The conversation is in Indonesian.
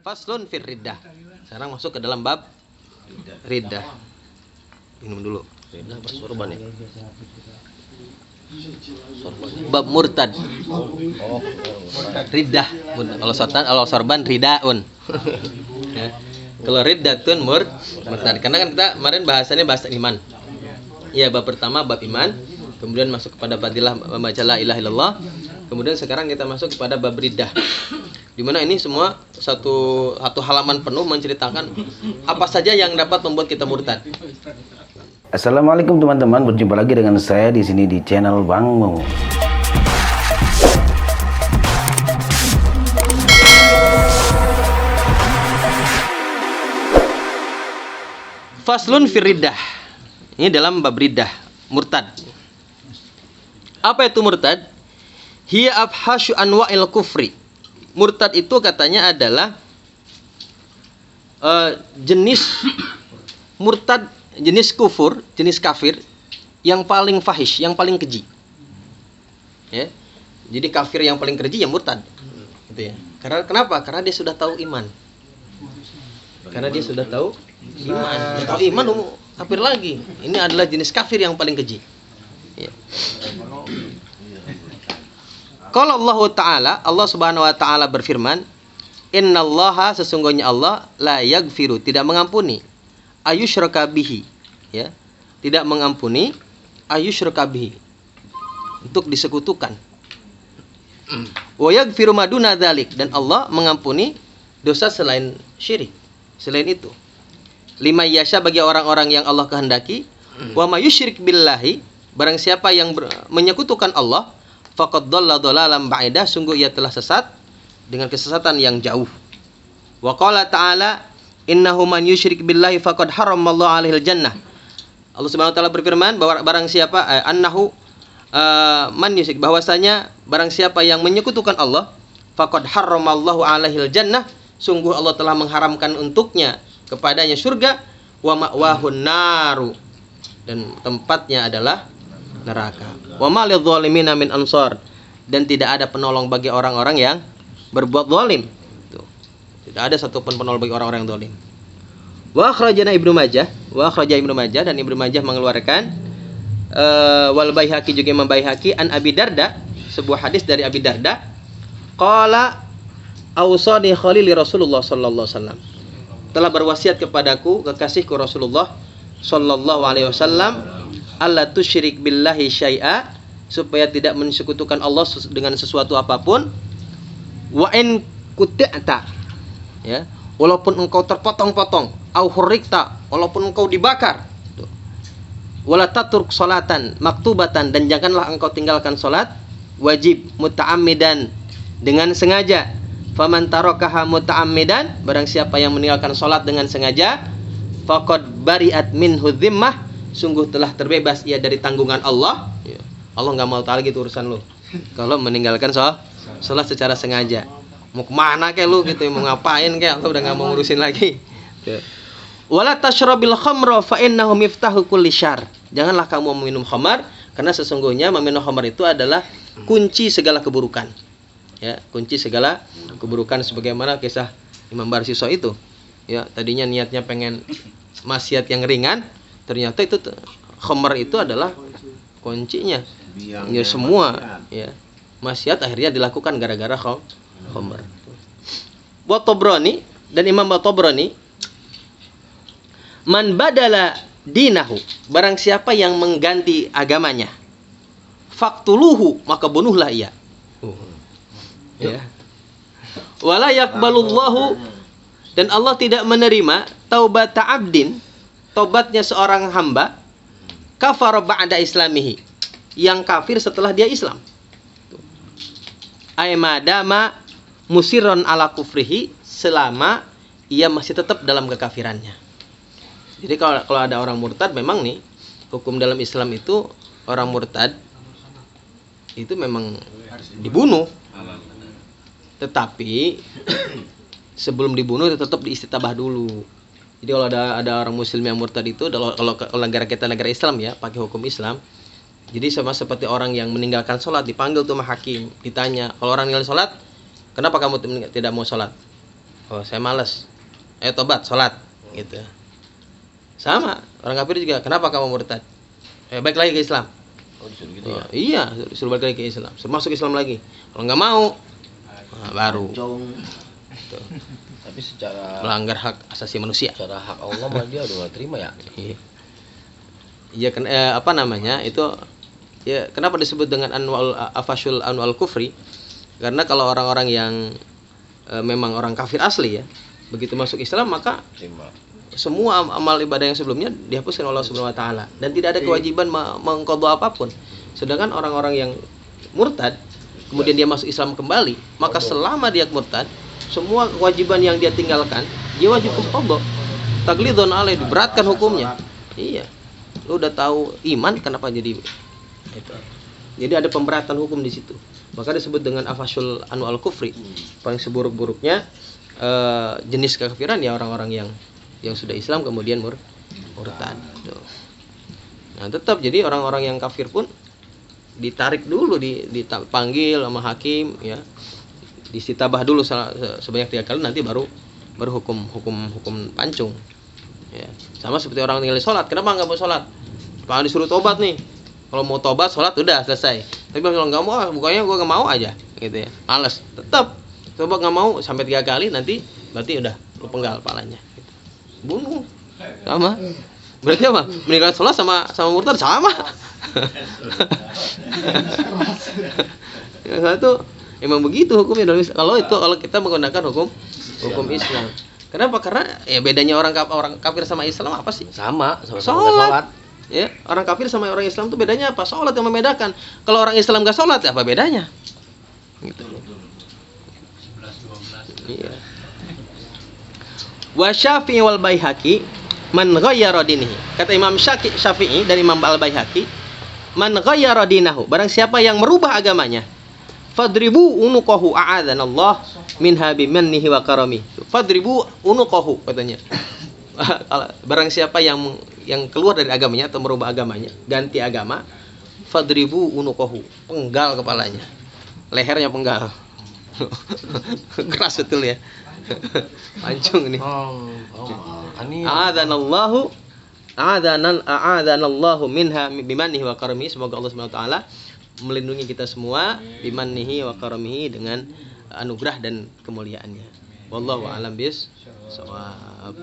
Faslun fir riddah. Sekarang masuk ke dalam bab riddah. Minum dulu. Riddah apa sorban ya? Bab murtad. Riddah. Kalau sorban ridaun. Ya. Kalau riddatun murtad. Karena kan kita kemarin bahasannya bahasa iman. Ya, bab pertama bab iman, kemudian masuk kepada fadilah membaca la ilaha illallah. Kemudian sekarang kita masuk kepada bab riddah. Di mana ini semua satu halaman penuh menceritakan apa saja yang dapat membuat kita murtad. Assalamualaikum teman-teman, berjumpa lagi dengan saya di sini di channel Bang Mo. Faslun fir riddah. Ini dalam bab riddah, murtad. Apa itu murtad? Hiya afhasyu anwa'il kufri. Murtad itu katanya adalah jenis murtad, jenis kufur, jenis kafir yang paling fahish, yang paling keji. Ya. Jadi kafir yang paling keji ya murtad. Gitu ya. Karena kenapa? Karena dia sudah tahu iman. Karena dia sudah tahu iman. Dia tahu iman kafir lagi. Ini adalah jenis kafir yang paling keji. Ya. Kalau Allah Ta'ala, Allah Subhanahu Wa Ta'ala berfirman, Innallaha, sesungguhnya Allah, la yaghfiru, tidak mengampuni, ayusyraka bihi, ya, tidak mengampuni, ayusyraka bihi, untuk disekutukan. Wa yaghfiru maduna dzalik, dan Allah mengampuni dosa selain syirik, selain itu. Lima yasha, bagi orang-orang yang Allah kehendaki. Wa may yusyrik billahi, barang siapa yang menyekutukan Allah, faqad dhalla dhalalan ba'ida, sungguh ia telah sesat dengan kesesatan yang jauh. Wa qala ta'ala, innahu man yusyrik billahi faqad haramallahu 'alaihil jannah. Allah Subhanahu wa taala berfirman bahwa barang siapa man yusyrik, bahwasanya barang siapa yang menyekutukan Allah, faqad haramallahu 'alaihil jannah, sungguh Allah telah mengharamkan untuknya kepadanya surga, wa ma'wahun naru, dan tempatnya adalah neraka. Wa ma lidh-dhalimina min ansar, dan tidak ada penolong bagi orang-orang yang berbuat zalim. Tuh. Tidak ada satupun penolong bagi orang-orang yang zalim. Wa akhrajana Ibnu Majah, dan Ibnu Majah mengeluarkan wal Baihaqi, juga Imam Baihaqi, an Abi Darda, sebuah hadis dari Abi Darda, qala awsani khalili Rasulullah sallallahu alaihi wasallam, telah berwasiat kepadaku kekasihku Rasulullah sallallahu alaihi wasallam, alla tusyrik billahi syai'a, supaya tidak mensekutukan Allah dengan sesuatu apapun. Wa in qut'ata, ya, walaupun engkau terpotong-potong, au hurrikta, walaupun engkau dibakar. Wala tatruk salatan maktubatan, dan janganlah engkau tinggalkan salat wajib muta'ammidan, dengan sengaja. Faman tarakaha muta'ammidan, barang siapa yang meninggalkan salat dengan sengaja, faqad bari'at minhu dhimmah, sungguh telah terbebas ia dari tanggungan Allah. Allah nggak mau tahu gitu urusan lu. Kalau meninggalkan sholat secara sengaja, mau kemana kayak lu gitu, mau ngapain kayak, Allah udah nggak mau ngurusin lagi. Wala tashrabil khamra fa innahu miftahu kulli syarr. Janganlah kamu meminum khamar, karena sesungguhnya meminum khamar itu adalah kunci segala keburukan. Ya, kunci segala keburukan, sebagaimana kisah Imam Barsiso itu. Ya, tadinya niatnya pengen maksiat yang ringan, ternyata itu khamar itu adalah kuncinya. Ya, semua ya maksiat akhirnya dilakukan gara-gara khamar. Wa Tabrani, dan Imam Tabrani, man badala dinahu, barang siapa yang mengganti agamanya, faqtuluhu, maka bunuhlah ia. Ya. Wala yaqbalullahu, dan Allah tidak menerima taubata abdin, tobatnya seorang hamba, kafara ba'da islamihi, yang kafir setelah dia Islam. Ay madama musirron ala kufrihi, selama ia masih tetap dalam kekafirannya. Jadi kalau ada orang murtad, memang nih hukum dalam Islam itu orang murtad itu memang dibunuh. Tetapi sebelum dibunuh tetap diistitabah dulu. Jadi kalau ada orang muslim yang murtad itu, kalau negara kita negara Islam ya, pakai hukum Islam. Jadi sama seperti orang yang meninggalkan sholat, dipanggil tuh sama hakim, ditanya, kalau orang meninggalkan sholat, kenapa kamu tidak mau sholat? Oh, saya malas. Ayo tobat, sholat, gitu. Sama, orang kafir juga. Kenapa kamu murtad? Balik lagi ke Islam. Oh, disuruh gitu ya. Iya, suruh balik lagi ke Islam. Suruh masuk Islam lagi. Kalau nggak mau, baru. Tuh. Tapi secara Melanggar hak asasi manusia. secara hak Allah mah dia udah gak terima ya. Iya. Iya kan apa namanya? Itu ya kenapa disebut dengan afashul anwal kufri? Karena kalau orang-orang yang memang orang kafir asli ya, begitu masuk Islam maka Terima. semua amal ibadah yang sebelumnya dihapuskan oleh Allah Subhanahu wa taala dan tidak ada kewajiban mengqadha apapun. Sedangkan orang-orang yang murtad kemudian dia masuk Islam kembali, maka selama dia murtad, semua kewajiban yang dia tinggalkan, dia wajib qadha. Taglidun alaih, diberatkan hukumnya. Iya. Lu udah tahu iman, kenapa jadi itu? Jadi ada pemberatan hukum di situ. Maka disebut dengan afashul anwal kufri. Paling seburuk-buruknya jenis kekafiran ya orang-orang yang sudah Islam kemudian murtad. Nah, tetap jadi orang-orang yang kafir pun ditarik dulu, dipanggil sama hakim ya. Distitabah dulu sebanyak 3 kali, nanti baru hukum pancung. Ya. Sama seperti orang tinggal sholat. Kenapa nggak mau sholat? Kalau disuruh tobat nih, kalau mau tobat sholat udah selesai. Tapi kalau nggak mau, bukannya gue nggak mau aja, gitu ya. Males. Tetap tobat nggak mau sampai 3 kali, nanti berarti udah lu penggal palanya. Gitu. Bunuh. Sama. Berarti apa? Meninggalkan sholat sama murtad sama. Yang satu emang begitu hukumnya dalam Islam. Kalau kita menggunakan hukum Islam. Kenapa? Karena ya bedanya orang kafir sama Islam apa sih? Sama Sholat. Ya, orang kafir sama orang Islam tuh bedanya apa? Sholat yang membedakan. Kalau orang Islam gak sholat, ya apa bedanya? Gitu. 11-12. Iya. Wa Syafi'i wal Baihaqi man ghayyara dinihi. Kata Imam Syafi'i dan Imam Al-Baihaqi, man ghayyara dinahu, barang siapa yang merubah agamanya, fadribu unuqahu a'adzanallah minha bimannihi wa karami. Fadribu unuqahu katanya. Barang siapa yang keluar dari agamanya atau merubah agamanya, ganti agama, fadribu unuqahu, penggal kepalanya. Lehernya penggal. Keras betul ya. Pancung nih. A'adzanallahu minha bimannihi wa karami. Semoga Allah Subhanahu wa taala melindungi kita semua bimannihi wa karamihi dengan anugerah dan kemuliaannya. Wallahu a'lam bishawab.